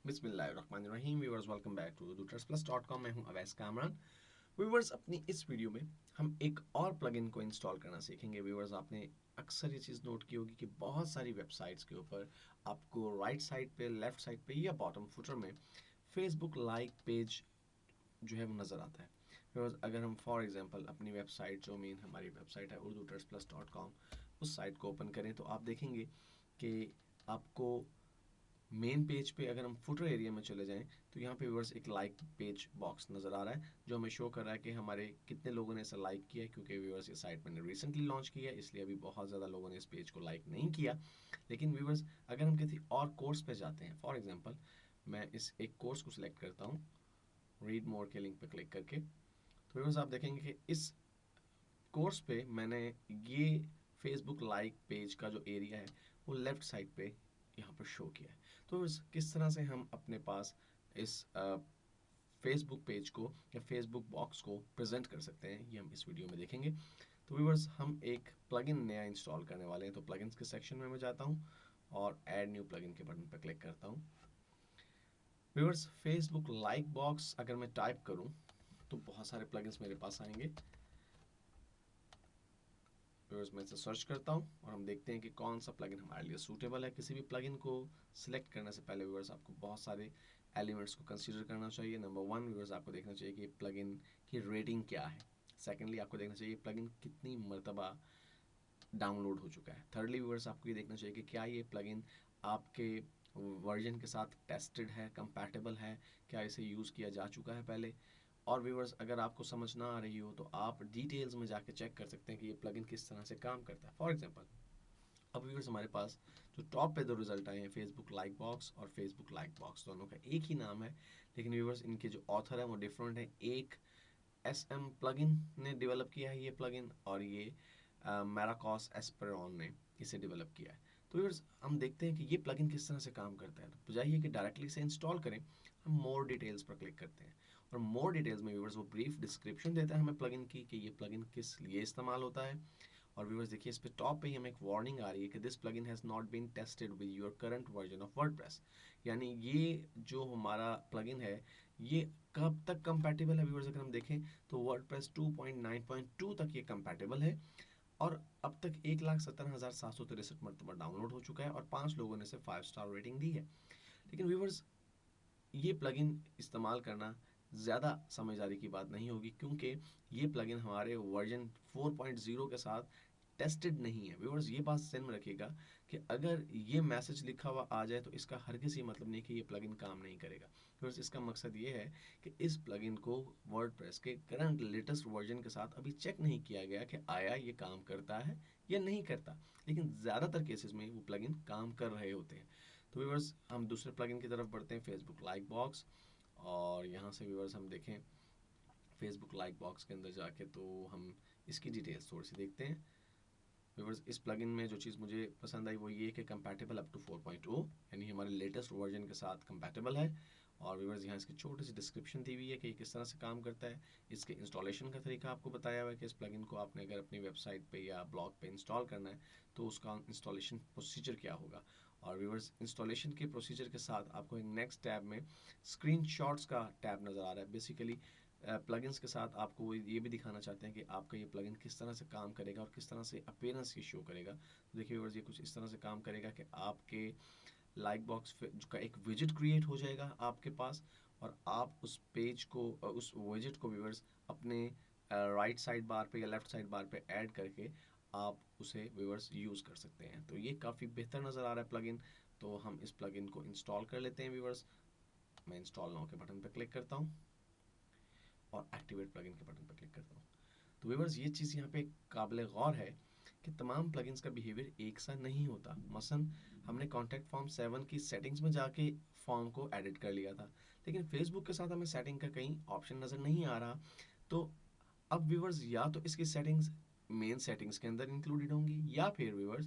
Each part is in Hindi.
बिस्मिल्लाहिर्रहमानिर्रहीम viewers, welcome back to dootestplus.com। मैं हूं अवैस कामरान। व्यूअर्स, अपनी इस वीडियो में हम एक और प्लगइन को इंस्टॉल करना सीखेंगे। व्यूअर्स, आपने अक्सर ये चीज़ नोट की होगी कि बहुत सारी वेबसाइट्स के ऊपर आपको राइट साइड पे, लेफ्ट साइड पे या बॉटम फुटर में फेसबुक लाइक पेज जो है वो नज़र आता है। व्यूअर्स, अगर हम फॉर एग्जांपल अपनी वेबसाइट, जो मेन हमारी वेबसाइट है urdutrustplus.com, उस साइट को ओपन करें तो आप देखेंगे कि आपको मेन पेज पे अगर हम फुटर एरिया में चले जाएं तो यहाँ पे व्यूअर्स एक लाइक पेज बॉक्स नज़र आ रहा है जो हमें शो कर रहा है कि हमारे कितने लोगों ने इसे लाइक किया है। क्योंकि व्यूअर्स, ये साइट मैंने रिसेंटली लॉन्च किया है, इसलिए अभी बहुत ज़्यादा लोगों ने इस पेज को लाइक नहीं किया। लेकिन व्यूअर्स, अगर हम किसी और कोर्स पे जाते हैं, फॉर एग्जाम्पल मैं इस एक कोर्स को सिलेक्ट करता हूँ रीड मोर के लिंक पे क्लिक करके, तो व्यूअर्स आप देखेंगे कि इस कोर्स पे मैंने ये फेसबुक लाइक पेज का जो एरिया है वो लेफ्ट साइड पे यहाँ पर शो किया है। तो किस तरह से हम अपने पास इस फेसबुक पेज को या फेसबुक बॉक्स को प्रेजेंट कर सकते हैं, ये हम इस वीडियो में देखेंगे। तो व्यूअर्स, हम एक प्लगइन नया इंस्टॉल करने वाले हैं। तो प्लगइन्स के सेक्शन में मैं जाता हूँ और ऐड न्यू प्लगइन के बटन पर क्लिक करता हूँ। व्यूअर्स, फेसबुक लाइक बॉक्स अगर मैं टाइप करूँ तो बहुत सारे प्लगइन्स मेरे पास आएंगे। व्यूअर्स, मैं इसे सर्च करता हूँ और हम देखते हैं कि कौन सा प्लगइन हमारे लिए सूटेबल है। किसी भी प्लगइन को सिलेक्ट करने से पहले व्यूअर्स आपको बहुत सारे एलिमेंट्स को कंसीडर करना चाहिए। नंबर वन, व्यूअर्स, आपको देखना चाहिए कि प्लगइन की रेटिंग क्या है। सेकेंडली, आपको देखना चाहिए प्लगइन कितनी मरतबा डाउनलोड हो चुका है। थर्डली व्यूअर्स, आपको ये देखना चाहिए कि क्या ये प्लगइन आपके वर्जन के साथ टेस्टेड है, कंपैटिबल है, क्या इसे यूज़ किया जा चुका है पहले। और व्यूअर्स, अगर आपको समझ ना आ रही हो तो आप डिटेल्स में जाके चेक कर सकते हैं कि ये प्लगइन किस तरह से काम करता है। फॉर एग्जांपल, अब व्यूअर्स, हमारे पास जो टॉप पे दो रिजल्ट आए हैं, फेसबुक लाइक बॉक्स और फेसबुक लाइक बॉक्स, दोनों का एक ही नाम है। लेकिन व्यूअर्स, इनके जो ऑथर है वो डिफरेंट है। एक SM प्लगइन ने डेवलप किया है ये प्लगइन, और ये मैराकॉस एस्पेरॉन ने इसे डेवलप किया है। तो व्यूअर्स, हम देखते हैं कि ये प्लगइन किस तरह से काम करता है। तो बजाय कि डायरेक्टली से इंस्टॉल करें, हम मोर डिटेल्स पर क्लिक करते हैं और मोर डिटेल्स में व्यूअर्स वो ब्रीफ डिस्क्रिप्शन देता है हमें प्लगइन की कि ये प्लगइन किस लिए इस्तेमाल होता है। और व्यूअर्स देखिए, इस पे टॉप पे ही हमें एक वार्निंग आ रही है कि this plugin has not been tested with your current version of WordPress. यानी ये जो हमारा प्लगइन है ये कब तक कंपैटिबल है। व्यूअर्स, अगर हम देखें तो वर्डप्रेस 2.9.2 तक ये कंपैटिबल है और अब तक 1,70,763 मरतबा डाउनलोड हो चुका है और 5 लोगों ने इसे 5 स्टार रेटिंग दी है। लेकिन व्यूअर्स, ये प्लगइन इस्तेमाल करना ज़्यादा समझदारी की बात नहीं होगी, क्योंकि ये प्लगइन हमारे वर्जन 4.0 के साथ टेस्टेड नहीं है। व्यूअर्स, ये बात ध्यान में रखिएगा कि अगर ये मैसेज लिखा हुआ आ जाए तो इसका हरगिज़ ये मतलब नहीं कि ये प्लगइन काम नहीं करेगा। व्यूअर्स, इसका मकसद ये है कि इस प्लगइन को वर्डप्रेस के करंट लेटेस्ट वर्जन के साथ अभी चेक नहीं किया गया कि आया ये काम करता है या नहीं करता। लेकिन ज़्यादातर केसेस में वो प्लगइन काम कर रहे होते हैं। तो व्यूअर्स, हम दूसरे प्लगइन की तरफ बढ़ते हैं, फेसबुक लाइक बॉक्स। और यहाँ से व्यूअर्स हम देखें फेसबुक लाइक बॉक्स के अंदर जाके तो हम इसकी डिटेल्स थोड़ी सी देखते हैं। व्यूअर्स, इस प्लगइन में जो चीज़ मुझे पसंद आई वो ये कि कंपैटिबल अप टू 4.0, यानी हमारे लेटेस्ट वर्जन के साथ कंपैटिबल है। और व्यूअर्स, यहाँ इसकी छोटी सी डिस्क्रिप्शन दी हुई है कि ये किस तरह से काम करता है। इसके इंस्टॉलेशन का तरीका आपको बताया हुआ है कि इस प्लगइन को आपने अगर अपनी वेबसाइट पे या ब्लॉग पे इंस्टॉल करना है तो उसका इंस्टॉलेशन प्रोसीजर क्या होगा। और व्यूअर्स, इंस्टॉलेशन के प्रोसीजर के साथ आपको एक नेक्स्ट टैब में स्क्रीनशॉट्स का टैब नज़र आ रहा है। बेसिकली प्लगइन्स के साथ आपको वो ये भी दिखाना चाहते हैं कि आपका ये प्लगइन किस तरह से काम करेगा और किस तरह से अपीयरेंस ये शो करेगा। तो देखिए व्यूअर्स, ये कुछ इस तरह से काम करेगा कि आपके लाइक बॉक्स का एक विजिट क्रिएट हो जाएगा आपके पास, और आप उस पेज को उस विजिट को व्यूअर्स अपने राइट साइड बार पे या लेफ्ट साइड बार पे ऐड करके आप उसे व्यूअर्स यूज़ कर सकते हैं। तो ये काफ़ी बेहतर नज़र आ रहा है प्लगइन। तो हम इस प्लगइन को इंस्टॉल कर लेते हैं व्यूअर्स। मैं इंस्टॉल नाउ के बटन पर क्लिक करता हूँ और एक्टिवेट प्लगइन के बटन पर क्लिक करता हूँ। तो व्यूअर्स, ये चीज़ यहाँ पे काबिल गौर है कि तमाम प्लगइन्स का बिहेवियर एक सा नहीं होता। मसलन हमने कॉन्टैक्ट फॉर्म 7 की सेटिंग्स में जाके फॉर्म को एडिट कर लिया था, लेकिन फेसबुक के साथ हमें सेटिंग का कहीं ऑप्शन नज़र नहीं आ रहा। तो अब व्यूअर्स, या तो इसकी सेटिंग्स मेन सेटिंग्स के अंदर इंक्लूडेड होंगी या फिर व्यूअर्स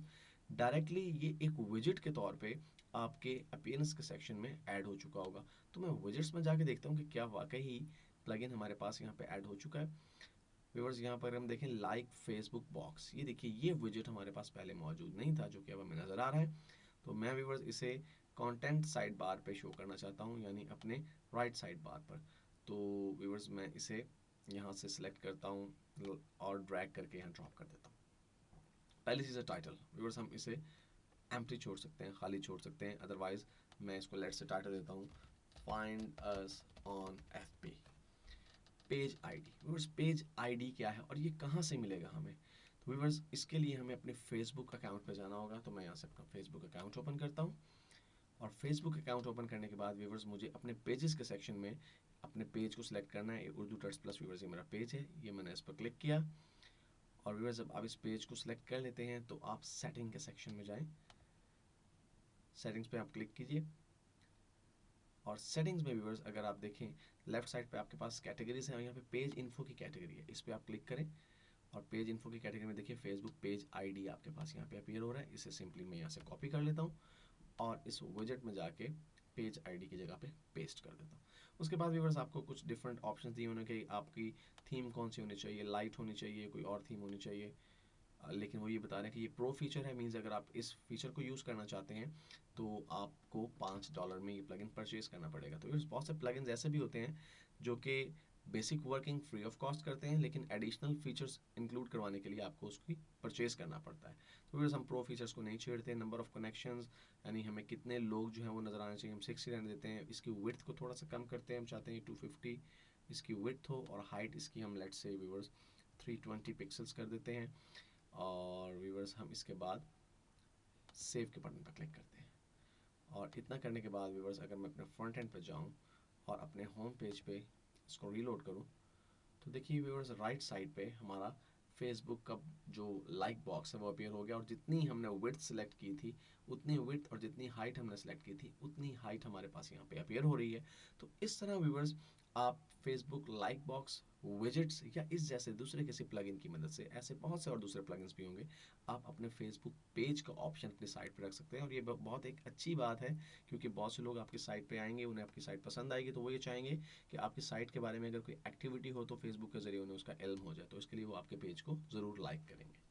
डायरेक्टली ये एक विजिट के तौर पे आपके अपीयरेंस के सेक्शन में ऐड हो चुका होगा। तो मैं विजिट्स में जाके देखता हूँ कि क्या वाकई ही प्लगइन हमारे पास यहाँ पे ऐड हो चुका है। व्यूअर्स, यहाँ पर हम देखें लाइक फेसबुक बॉक्स, ये देखिए ये विजिट हमारे पास पहले मौजूद नहीं था, जो कि अब हमें नज़र आ रहा है। तो मैं व्यूअर्स इसे कंटेंट साइड बार पे शो करना चाहता हूँ, यानी अपने राइट साइड बार पर। तो व्यूअर्स मैं इसे यहाँ से सिलेक्ट करता हूँ और ड्रैग करके यहाँ ड्रॉप कर देता हूँ। पहली चीज़ है टाइटल। व्यूअर्स हम इसे एम्प्टी छोड़ सकते हैं, खाली छोड़ सकते हैं, अदरवाइज मैं इसको लेट से टाइटल देता हूँ find us on FB. Page ID. Viewers page ID क्या है और ये कहाँ से मिलेगा हमें? तो व्यूअर्स इसके लिए हमें अपने फेसबुक अकाउंट पे जाना होगा। तो मैं यहाँ से अपना फेसबुक अकाउंट ओपन करता हूँ और फेसबुक अकाउंट ओपन करने के बाद व्यूअर्स मुझे अपने पेजेस के सेक्शन में अपने पेज को सिलेक्ट करना है। उर्दू टर्स प्लस व्यूअर्स ये मेरा पेज है, ये मैंने इस पर क्लिक किया और व्यूअर्स जब आप इस पेज को सिलेक्ट कर लेते हैं तो आप सेटिंग के सेक्शन में जाएं। सेटिंग्स पे आप क्लिक कीजिए और सेटिंग्स में व्यूअर्स अगर आप देखें लेफ्ट साइड पे आपके पास कैटेगरीज है और यहाँ पे पेज इन्फो की कैटेगरी है, इस पर आप क्लिक करें और पेज इन्फो की कैटेगरी में देखिए फेसबुक पेज आईडी आपके पास यहाँ पे अपीयर हो रहा है। इसे सिंपली मैं यहाँ से कॉपी कर लेता हूँ और इस विजेट में जाके पेज आईडी की जगह पे पेस्ट कर देता हूँ। उसके बाद व्यूअर्स आपको कुछ डिफरेंट ऑप्शंस दिए होंगे कि आपकी थीम कौन सी होनी चाहिए, लाइट होनी चाहिए, कोई और थीम होनी चाहिए। लेकिन वो ये बता रहे हैं कि ये प्रो फीचर है, मीन्स अगर आप इस फीचर को यूज़ करना चाहते हैं तो आपको $5 में ये प्लगइन परचेज करना पड़ेगा। तो बहुत से प्लगइन्स ऐसे भी होते हैं जो कि basic working free of cost करते हैं, लेकिन एडिशनल फीचर्स इंक्लूड करवाने के लिए आपको उसकी परचेज करना पड़ता है। तो फिर हम प्रो फीचर्स को नहीं छेड़ते। नंबर ऑफ कनेक्शंस यानी हमें कितने लोग जो हैं वो नज़र आने चाहिए, हम 60 रहने देते हैं। इसकी विड्थ को थोड़ा सा कम करते हैं, हम चाहते हैं 250 इसकी विड्थ हो और हाइट इसकी हम लेट्स से व्यूअर्स 320 पिक्सल्स कर देते हैं। और व्यूअर्स हम इसके बाद सेव के बटन पर क्लिक करते हैं और इतना करने के बाद व्यूअर्स अगर मैं अपने फ्रंट एंड पर जाऊं और अपने होम पेज पे इसको रीलोड करूं तो देखिए व्यूअर्स राइट साइड पे हमारा फेसबुक का जो लाइक बॉक्स है वो अपीयर हो गया और जितनी हमने विड्थ सेलेक्ट की थी उतनी विड्थ और जितनी हाइट हमने सेलेक्ट की थी उतनी हाइट हमारे पास यहाँ पे अपीयर हो रही है। तो इस तरह व्यूअर्स आप फेसबुक लाइक बॉक्स, विजेट्स या इस जैसे दूसरे किसी प्लगइन की मदद से, ऐसे बहुत से और दूसरे प्लगइन्स भी होंगे, आप अपने फेसबुक पेज का ऑप्शन अपनी साइट पर रख सकते हैं। और ये बहुत एक अच्छी बात है क्योंकि बहुत से लोग आपकी साइट पे आएंगे, उन्हें आपकी साइट पसंद आएगी तो वो ये चाहेंगे कि आपकी साइट के बारे में अगर कोई एक्टिविटी हो तो फेसबुक के जरिए उन्हें उसका इल्म हो जाए, तो इसके लिए वो आपके पेज को ज़रूर लाइक करेंगे।